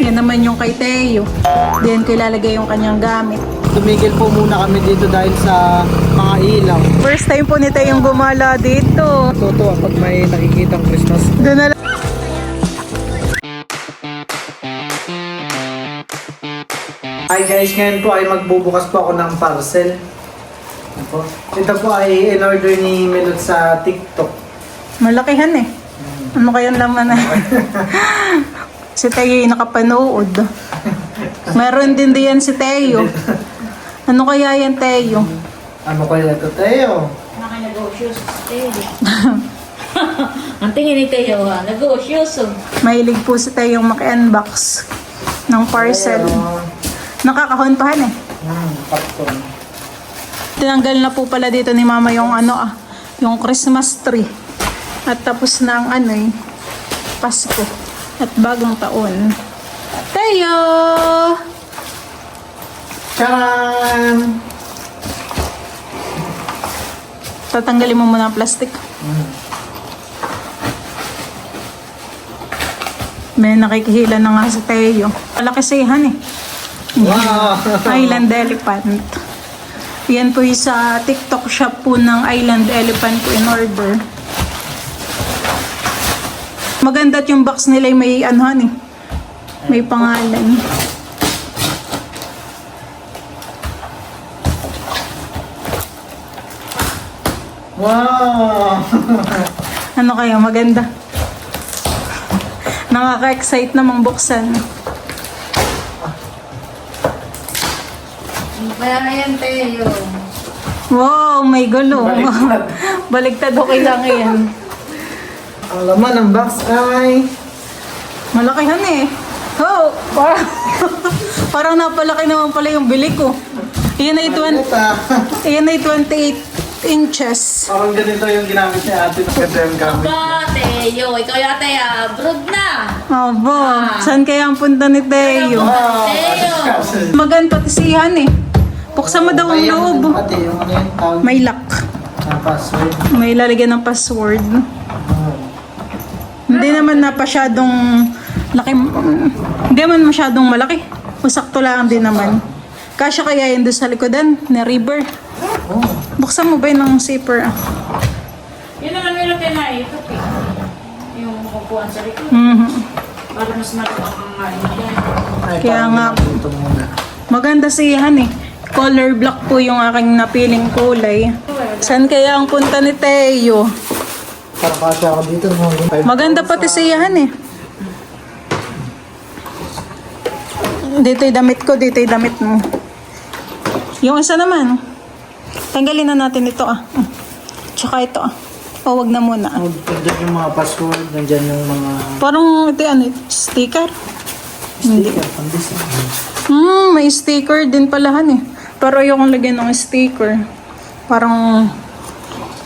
Yan naman yung kay Teo. Diyan ko ilalagay yung kanyang gamit. Tumigil po muna kami dito dahil sa mga ilaw. First time po ni Teo yung gumala dito. Totoo pag may nakikitang Christmas. Doon na lang. Hi guys, ngayon po ay magbubukas po ako ng parcel. Ito po ay in-order ni Melot sa TikTok. Malakihan eh. Ano kayang laman na? Si Teo yung nakapanood. Meron din diyan si Teo. Ano kaya yan, Teo? Ano kaya ito, Teo? Naka-negosyo si Teo. Ang tingin ni Teo ha, negosyo. Mahilig po si Teo yung maki-unbox ng parcel. Nakakahonpahan eh. Kapton. Tinanggal na po pala dito ni Mama yung yung Christmas tree. At tapos na ang Pasko. At bagong taon. Teo! Charan! Tatanggalin mo muna ang plastic. May nakikihila na nga si Teo. Malaki sihan eh. Wow! Island Elephant. Yan po yung sa TikTok shop po ng Island Elephant ko in order. Maganda yung box nila may may pangalan. Wow! Ano kaya maganda? Nakaka-excite namang buksan. Kaya na yan, Teo. Wow, may gulo. Baliktad. Baliktad, okay lang yan. Ang laman ng box ay... Malakihan eh. Oh, parang napalaki naman pala yung bili ko. Iyan ay 28 inches. Parang ganito yung ginamit ni ate ng ganda yung gamit. Aba, Teo. Ikaw yata abroad na. Abo, saan kaya ang punta ni Teo? Teo. Magan pati sihan eh. Buksan mo daw ang loob. Pati yung ano yung tawag May lock. na password. May lalagyan ng password. Hindi naman na pasyadong laki. Hindi naman masyadong malaki. Masakto lang din naman. Kasya kaya yun doon sa likodan na river. Oh. Buksan mo ba yun ng zipper? Yun naman meron kayo na ito. Yung kukuhan sa likod. Para mas matuwa ang mga Ay, Kaya parang nga. ito muna. Maganda sihan eh. Color black po yung aking napiling kulay. Saan kaya ang punta ni Teo? Parang kasya ako dito. Maganda pati siyahan eh. Dito yung damit ko, dito yung damit mo. Yung isa naman. Tanggalin na natin ito Tsaka ito O, wag na muna. Nandun yung mga password. Nandyan yung mga Parang ito sticker? sticker. Pang-design. May sticker din palahan eh. Pero ayokong lagyan ng sticker. Parang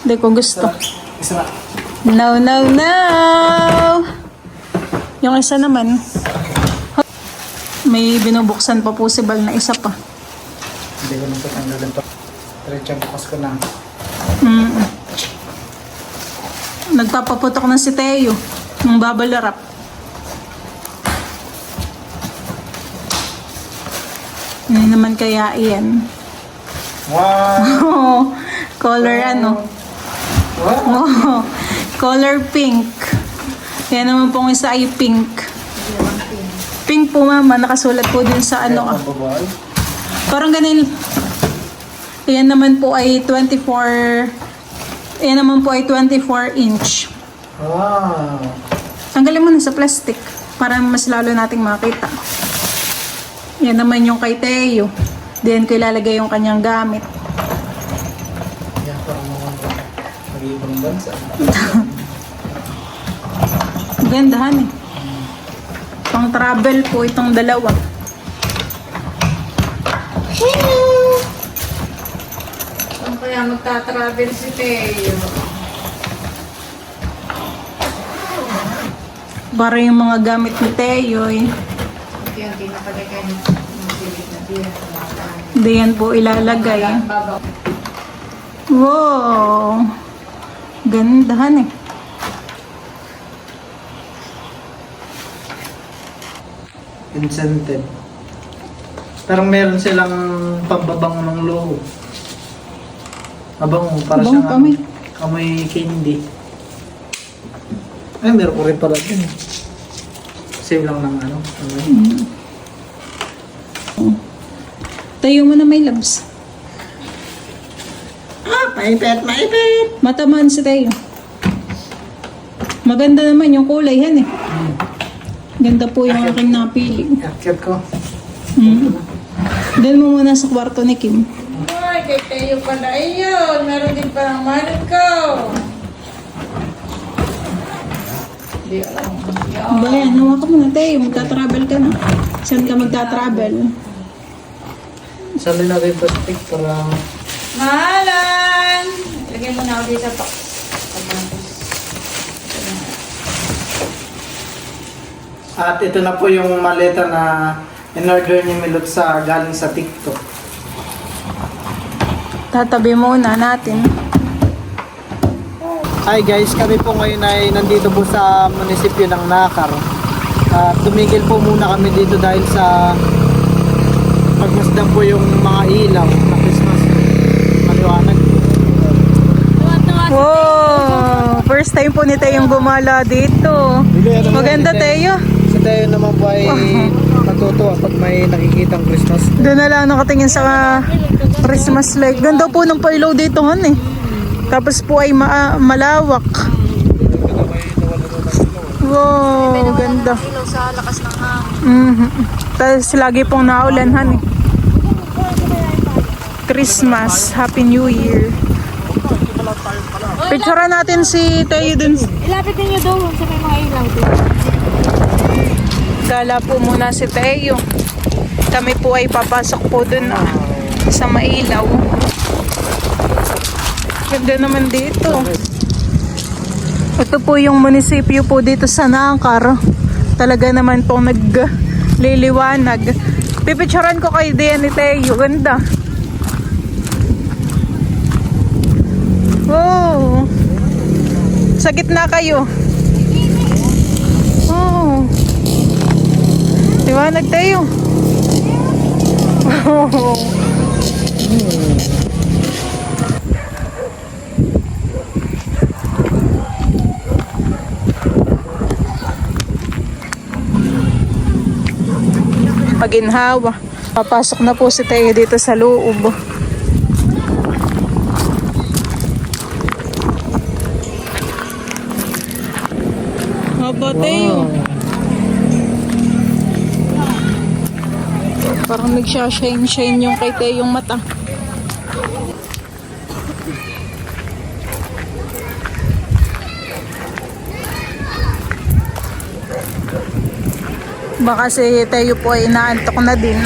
hindi ko gusto. Isa na. No, no, no! Yung isa naman, may binubuksan pa possible na isa pa. Hindi ko nang patanggalan pa. Diretso bukas ko na. Nagpapaputok na si Teo ng bubble wrap. Ano naman kaya iyan? Wow! Color Wow! color pink. Yan naman pong isa ay pink. Pink po mama, nakasulat po din sa Babae. Parang ganun. Yan naman po ay 24 inch. Wow! Tanggalin mo na sa plastic para mas lalo nating makita. Yan naman yung kay Teo. Diyan ko ilalagay yung kanyang gamit. Yan parang mga mag-iibang bansa. Gandahan eh. Pang travel po itong dalawa. Saan kaya magta-travel si Teo? Para yung mga gamit ni Teo eh. Unti-unti na pala kayo magsilit na beer. Diyan po ilalagay. Babaw. Wow! Gandahan eh. Incentive. Parang meron silang pambabango ng logo. Mabango, para Bango siyang kami. amoy candy. Ay, meron ko rin pala din. Save lang ng ano. Tayo mo na may labs. Maipit! Matamaan si Tayo. Maganda naman yung kulay yan eh. Ganda po yung aking napili. Cute ko. Dahil mo muna sa kwarto ni Kim. Ay, kay Teo pala ayun. Meron din parang manit ko. Di alam. Ba yan, hawa ka muna Tayo. Magta-travel ka na. Saan ka magta-travel? Sali natin ito stick para... Mahalan! Lagyan mo na ako dito pa. At ito na po yung maleta na in-order ni Milot sa galing sa TikTok. Tatabi muna natin. Hi guys, kami po ngayon ay nandito po sa munisipyo ng Nakar. Tumigil po muna kami dito dahil sa pagmasdan po yung mga ilaw na Christmas. Maliwanag po. Wow! First time po ni Tayong gumala dito. Maganda Tayo. Si Teo naman po ay natutuwa pag may nakikitang Christmas. Doon na lang nakatingin sa Christmas light. Ganda po ng pailaw dito han eh. Tapos po ay malawak. Wow, ganda. Sa lakas ng hangin. Tapos lagi pong naulan han eh. Christmas, Happy New Year. Picturean natin si Tayo dun. Ilapit niyo doon sa may mga ilaw doon. Gala po muna si Tayo. Kami po ay papasok po dun sa mailaw. Ganda naman dito. Ito po yung munisipyo po dito sa Nakar. Talaga naman pong nagliliwanag. Pipicturean ko kay Dian ni Tayo. Ganda. Wow. Sa gitna kayo. Oh. Liwanag tayo. Oh. Paginhawa. Papasok na po si Teo dito sa loob. Haba Teo. Parang nagsha-shine yung kay Teo yung mata. Baka si Teo po ay inaantok na din.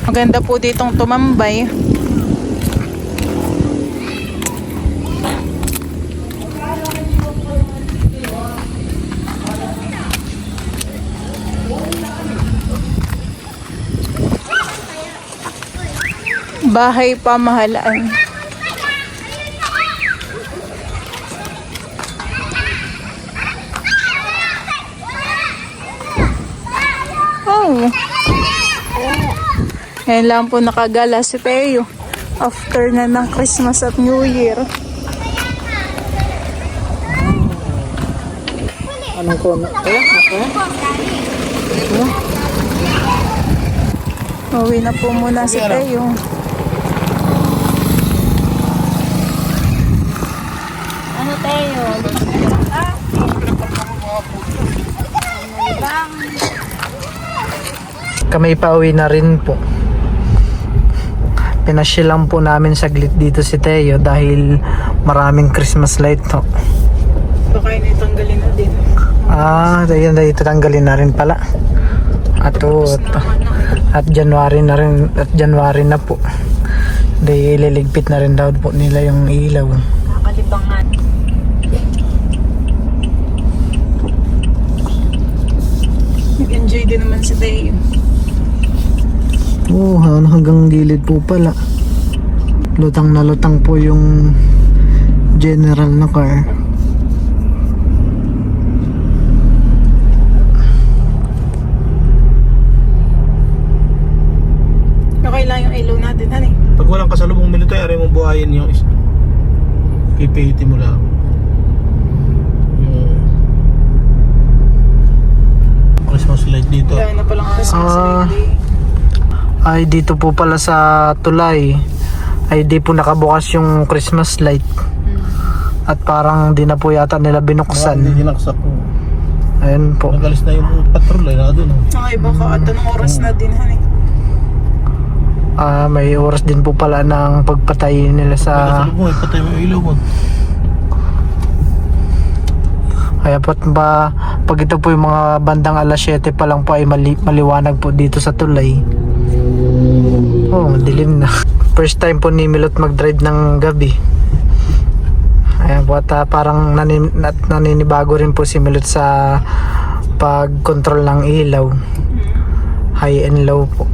Maganda po ditong tumambay. Bahay pamahalaan. Oh. Ngayon lang po nakagala si Teo. After na ng Christmas at New Year. Anong kono? Uwi na po muna si Teo. Ano tayo? Kami pauwi na rin po. Pinasya lang po namin saglit dito si Teo dahil maraming Christmas light to. Baka yun itanggalin na din. Ayun dahil tatanggalin na rin pala. At January na po. Dahil ililigpit na rin daw po nila yung ilaw. Nakalibangan. Nag-enjoy din naman si Teo. Hanggang gilid po pala. Lutang na lutang po yung general na car. walang kasalubong military mo buhayin yung isa. Pipihiti mo lang. Yung Christmas light dito. Wala na palang Christmas light. Ay dito po pala sa tulay ay di po nakabukas yung Christmas light. At parang di na po yata nila binuksan. Hindi dinaksak ko. Ayun po. Nagalis na yung patrol ay na doon. Ay, baka at anong oras na din, honey? May oras din po pala ng pagpatay nila sa... Kasalubong ay patay mo yung ilaw mo. Kaya po ba, pag ito po yung mga bandang alas 7 pa lang po ay maliwanag po dito sa tulay. Oh, madilim na. First time po ni Milot mag-drive ng gabi. Ayan po at parang naninibago rin po si Milot sa pag-control ng ilaw. High and low po.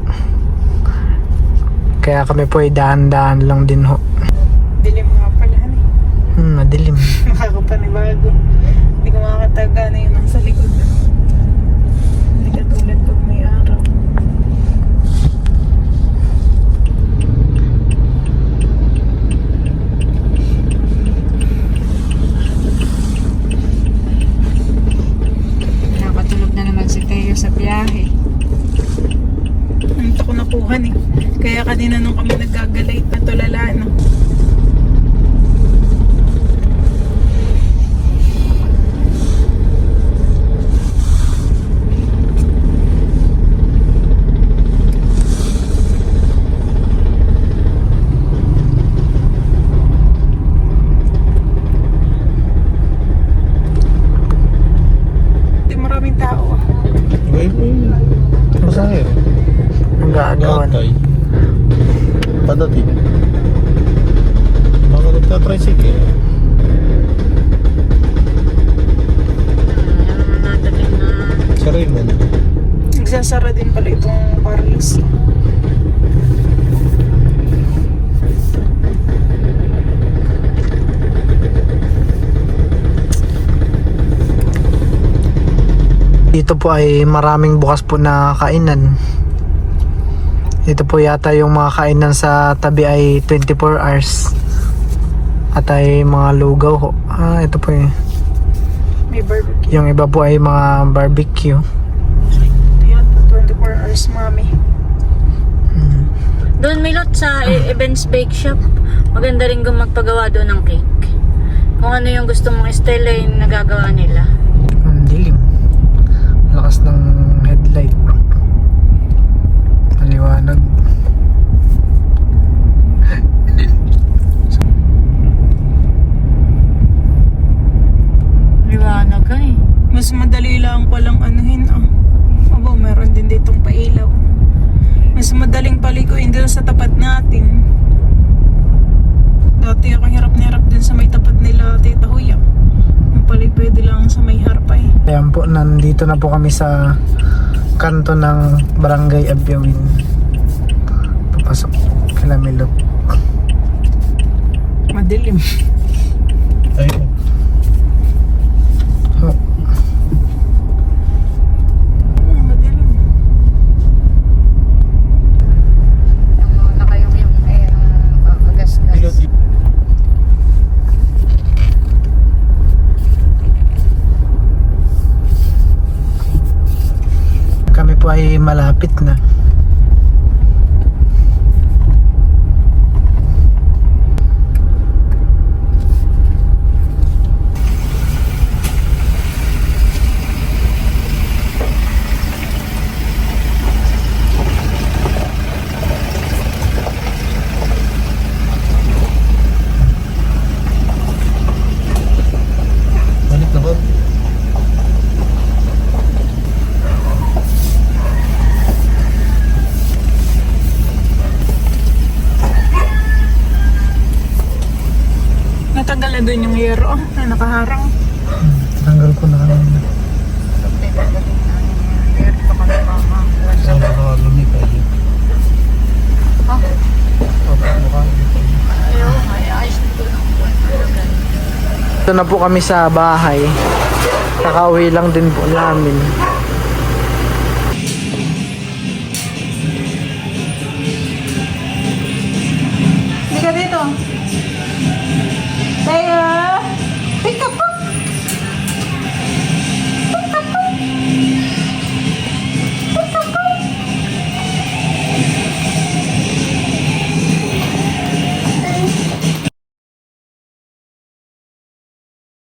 Kaya kami po ay dahan-dahan lang din ho. Dilim nga pala, honey. Madilim. Nakakapanibago. Hindi ko makakataga na yun nasa likod. Hindi katulad pag may araw. Nakatulog na naman si Teo sa biyahe. Ito ko nakuha eh. Kaya kanina nung kami nagagalay na tulala, no? Hindi maraming tao ah. Iba po yun. Pasahero. Ang gagawan. Gatay. Padating. Mga nagtatricycle. Sa Raymond. Nagsasara din pala itong Carlos. Dito po ay maraming bukas po na kainan. Ito po yata yung mga kainan sa tabi ay 24 hours. At ay mga lugaw ho. Ito po eh. May barbecue. Yung iba po ay mga barbecue. Ito yata, 24 hours, mami. Doon Milot sa Events Bake Shop. Maganda rin kung magpagawa doon ng cake. Kung ano yung gusto mong style yung nagagawa nila. Ang dilim. Lakas ng headlight. Maliwanag. Liwanag ka eh. Mas madali lang palang anuhin ah. Aba, meron din ditong pailaw. Mas madaling paliguin dito sa tapat natin. Dati ako hirap na hirap din sa may tapat nila Tita Huya. Yung pala pwede lang sa may harpay. Ayan po, nandito na po kami sa kanto ng Barangay Abyawin. Papasok kila Milot. Madilim. Ayun. Oh, Madilim. Wala kayong yung kagas-gas. Pilot. kami po ay malapit na. Balik na ba? Natanggal na dun yung yero na nakaharang. Tanggal ko na kanina. Saan ka lumipay? Ito na po kami sa bahay. Nakauwi lang din po namin. dito.